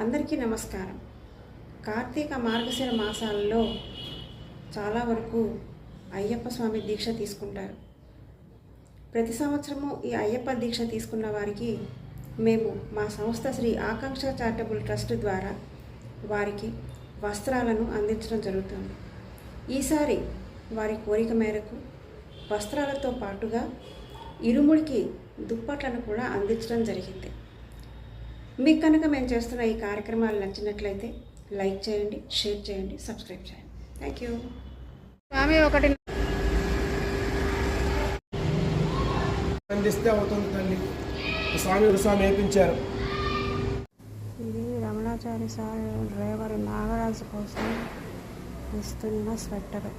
అందరికీ నమస్కారం. కార్తీక మార్గశిర మాసాలలో చాలా వరకు అయ్యప్ప స్వామి దీక్ష తీసుకుంటారు. ప్రతి సంవత్సరము ఈ అయ్యప్ప దీక్ష తీసుకున్న వారికి మేము మా సంస్థ శ్రీ ఆకాంక్ష చారిటబుల్ ట్రస్ట్ ద్వారా వారికి వస్త్రాలను అందించడం జరుగుతుంది. ఈసారి వారి కోరిక మేరకు వస్త్రాలతో పాటుగా ఇరుముడికి దుప్పట్లను కూడా అందించడం జరిగింది. మీకు కనుక మేము చేస్తున్న ఈ కార్యక్రమాలు నచ్చినట్లయితే లైక్ చేయండి, షేర్ చేయండి, సబ్స్క్రైబ్ చేయండి. Thank you. స్వామి ఒకటి అందిస్తే అవుతుంది తల్లి. స్వామి వేయించారు. ఇది రమణాచారి సార్ డ్రైవర్ నాగరాజు కోసం ఇస్తున్న స్వెట్టర్.